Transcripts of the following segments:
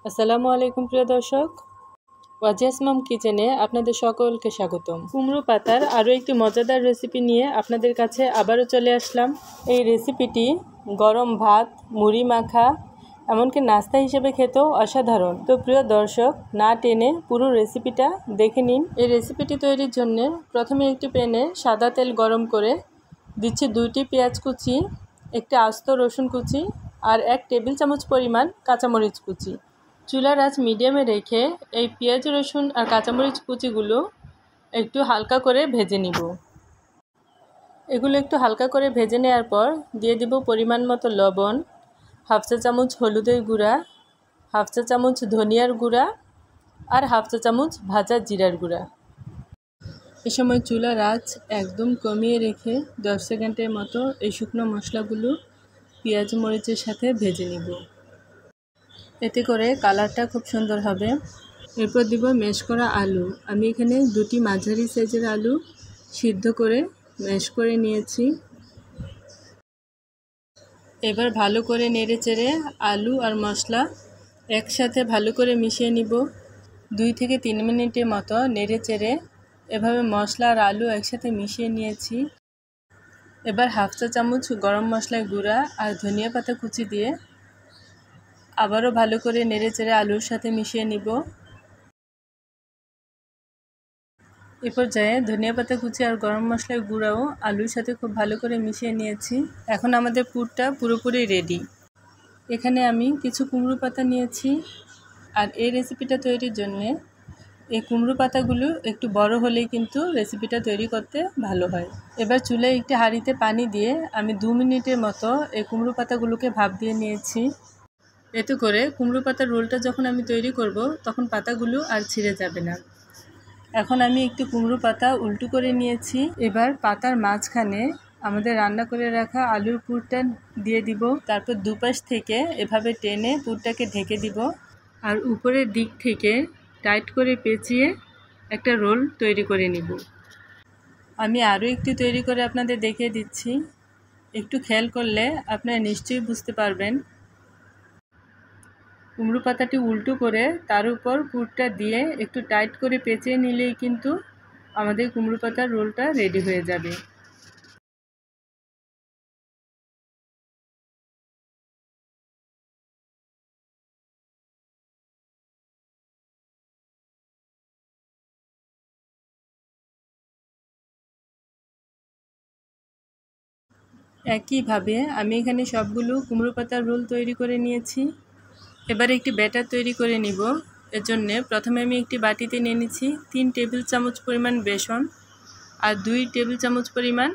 আসসালামু আলাইকুম প্রিয় দর্শক, ওয়াজিয়াস মম কিচেনে আপনাদের সকলকে স্বাগতম। কুমড়ো পাতার আরও একটি মজাদার রেসিপি নিয়ে আপনাদের কাছে আবারও চলে আসলাম। এই রেসিপিটি গরম ভাত, মুড়ি মাখা, এমনকি নাস্তা হিসেবে খেতেও অসাধারণ। তো প্রিয় দর্শক, না টেনে পুরো রেসিপিটা দেখে নিন। এই রেসিপিটি তৈরির জন্য প্রথমে একটি প্যানে সাদা তেল গরম করে দিচ্ছি 2টি পেঁয়াজ কুচি, একটি আস্ত রসুন কুচি আর 1 টেবিল চামচ পরিমাণ কাঁচামরিচ কুচি। চুলার আঁচ মিডিয়ামে রেখে এই পেঁয়াজ, রসুন আর কাঁচামরিচ কুচিগুলো একটু হালকা করে ভেজে নিব। এগুলো একটু হালকা করে ভেজে নেওয়ার পর দিয়ে দিব পরিমাণ মতো লবণ, হাফ চা চামচ হলুদের গুঁড়া, হাফ চা চামচ ধনিয়ার গুঁড়া আর হাফ চা চামচ ভাজা জিরার গুঁড়া। এ সময় চুলার আঁচ একদম কমিয়ে রেখে 10 সেকেন্ডের মতো এই শুকনো মশলাগুলো পেঁয়াজ মরিচের সাথে ভেজে নিব। এতে করে কালারটা খুব সুন্দর হবে। এরপর দিব ম্যাশ করা আলু। আমি এখানে 2টি মাঝারি সাইজের আলু সিদ্ধ করে ম্যাশ করে নিয়েছি। এবার ভালো করে নেড়েচেড়ে আলু আর মশলা একসাথে ভালো করে মিশিয়ে নিব। 2 থেকে 3 মিনিটের মতো নেড়েচেড়ে এভাবে মশলা আর আলু একসাথে মিশিয়ে নিয়েছি। এবার হাফ চা চামচ গরম মশলার গুঁড়া আর ধনিয়া পাতা কুচি দিয়ে আবারও ভালো করে নেড়েচেড়ে আলুর সাথে মিশিয়ে নিব। এ পর্যায়ে ধনিয়া পাতা কুচি আর গরম মশলার গুঁড়াও আলুর সাথে খুব ভালো করে মিশিয়ে নিয়েছি। এখন আমাদের পুরটা পুরোপুরি রেডি। এখানে আমি কিছু কুমড়ো পাতা নিয়েছি, আর এই রেসিপিটা তৈরির জন্যে এই কুমড়ো পাতাগুলো একটু বড় হলেই কিন্তু রেসিপিটা তৈরি করতে ভালো হয়। এবার চুলায় একটি হাঁড়িতে পানি দিয়ে আমি 2 মিনিটের মতো এই কুমড়ো পাতাগুলোকে ভাপ দিয়ে নিয়েছি। এতে করে কুমড়ো পাতার রোলটা যখন আমি তৈরি করব তখন পাতাগুলো আর ছিঁড়ে যাবে না। এখন আমি একটু কুমড়ো পাতা উল্টো করে নিয়েছি। এবার পাতার মাঝখানে আমাদের রান্না করে রাখা আলুর পুরটা দিয়ে দিব। তারপর দুপাশ থেকে এভাবে টেনে পুরটাকে ঢেকে দিব, আর উপরের দিক থেকে টাইট করে পেঁচিয়ে একটা রোল তৈরি করে নিব। আমি আরও একটু তৈরি করে আপনাদের দেখিয়ে দিচ্ছি। একটু খেয়াল করলে আপনারা নিশ্চয়ই বুঝতে পারবেন। কুমড়ো পাতাটি উল্টো করে তার উপর পুরটা দিয়ে একটু টাইট করে পেঁচিয়ে নিলেই কিন্তু আমাদের কুমড়ো পাতার রোলটা রেডি হয়ে যাবে। একইভাবে আমি এখানে সবগুলো কুমড়ো পাতার রোল তৈরি করে নিয়েছি। এবার একটি ব্যাটার তৈরি করে নিব। এর জন্যে প্রথমে আমি একটি বাটিতে নিয়ে নিচ্ছি 3 টেবিল চামচ পরিমাণ বেসন আর 2 টেবিল চামচ পরিমাণ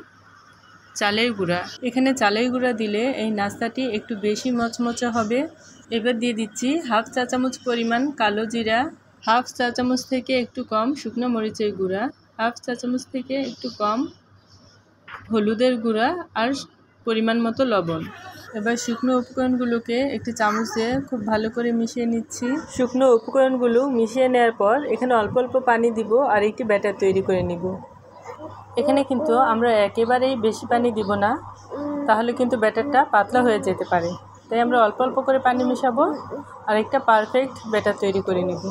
চালের গুঁড়া। এখানে চালের গুঁড়া দিলে এই নাস্তাটি একটু বেশি মচমচে হবে। এবার দিয়ে দিচ্ছি হাফ চা চামচ পরিমাণ কালো জিরা, হাফ চা চামচ থেকে একটু কম শুকনো মরিচের গুঁড়া, হাফ চা চামচ থেকে একটু কম হলুদের গুঁড়া আর পরিমাণ মতো লবণ। এবার শুকনো উপকরণগুলোকে একটি চামচ দিয়ে খুব ভালো করে মিশিয়ে নিচ্ছি। শুকনো উপকরণগুলো মিশিয়ে নেওয়ার পর এখানে অল্প অল্প পানি দিব আর একটি ব্যাটার তৈরি করে নিব। এখানে কিন্তু আমরা একেবারেই বেশি পানি দিব না, তাহলে কিন্তু ব্যাটারটা পাতলা হয়ে যেতে পারে। তাই আমরা অল্প অল্প করে পানি মেশাবো আর একটা পারফেক্ট ব্যাটার তৈরি করে নিব।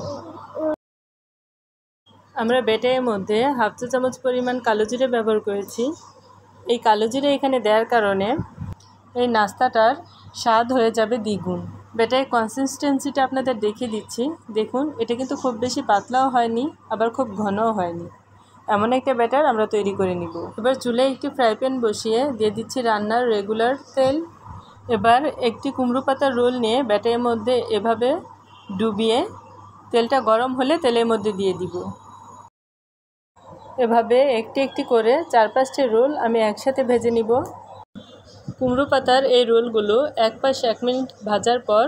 আমরা ব্যাটারের মধ্যে হাফ চা চামচ পরিমাণ কালো জিরে ব্যবহার করেছি। এই কালো জিরে এখানে দেওয়ার কারণে এই নাস্তাটার স্বাদ হয়ে যাবে দ্বিগুণ। ব্যাটারের কনসিস্টেন্সিটা আপনাদের দেখিয়ে দিচ্ছি। দেখুন, এটা কিন্তু খুব বেশি পাতলাও হয়নি, আবার খুব ঘনও হয়নি। এমন একটা ব্যাটার আমরা তৈরি করে নিব। এবার চুলায় একটি ফ্রাই প্যান বসিয়ে দিয়ে দিচ্ছি রান্নার রেগুলার তেল। এবার একটি কুমড়ো পাতার রোল নিয়ে ব্যাটারের মধ্যে এভাবে ডুবিয়ে তেলটা গরম হলে তেলের মধ্যে দিয়ে দিব। এভাবে একটি একটি করে 4-5টি রোল আমি একসাথে ভেজে নিব। কুমড়ো পাতার এই রোলগুলো এক পাশ 1 মিনিট ভাজার পর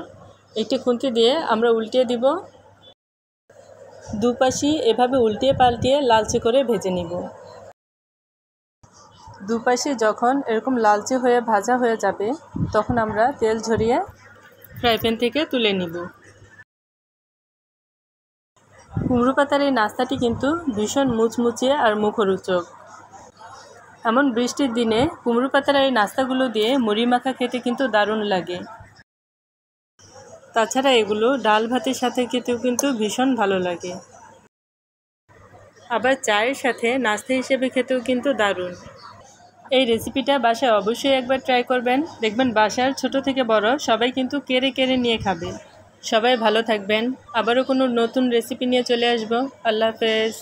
একটি খুন্তি দিয়ে আমরা উল্টিয়ে দিব। দুপাশই এভাবে উল্টিয়ে পাল্টিয়ে লালচে করে ভেজে নিব। দুপাশে যখন এরকম লালচে হয়ে ভাজা হয়ে যাবে তখন আমরা তেল ঝরিয়ে ফ্রাই প্যান থেকে তুলে নিব। কুমড়ো পাতার এই নাস্তাটি কিন্তু ভীষণ মুচমুচে আর মুখরোচক। এমন বৃষ্টির দিনে কুমড়ো পাতার এই নাস্তাগুলো দিয়ে মুড়ি মাখা খেতে কিন্তু দারুণ লাগে। তাছাড়া এগুলো ডাল ভাতের সাথে খেতেও কিন্তু ভীষণ ভালো লাগে। আবার চায়ের সাথে নাস্তা হিসেবে খেতেও কিন্তু দারুণ। এই রেসিপিটা বাসায় অবশ্যই একবার ট্রাই করবেন, দেখবেন বাসার ছোট থেকে বড় সবাই কিন্তু কেড়ে কেড়ে নিয়ে খাবে। সবাই ভালো থাকবেন, আবারও কোনো নতুন রেসিপি নিয়ে চলে আসবো। আল্লাহ হাফেজ।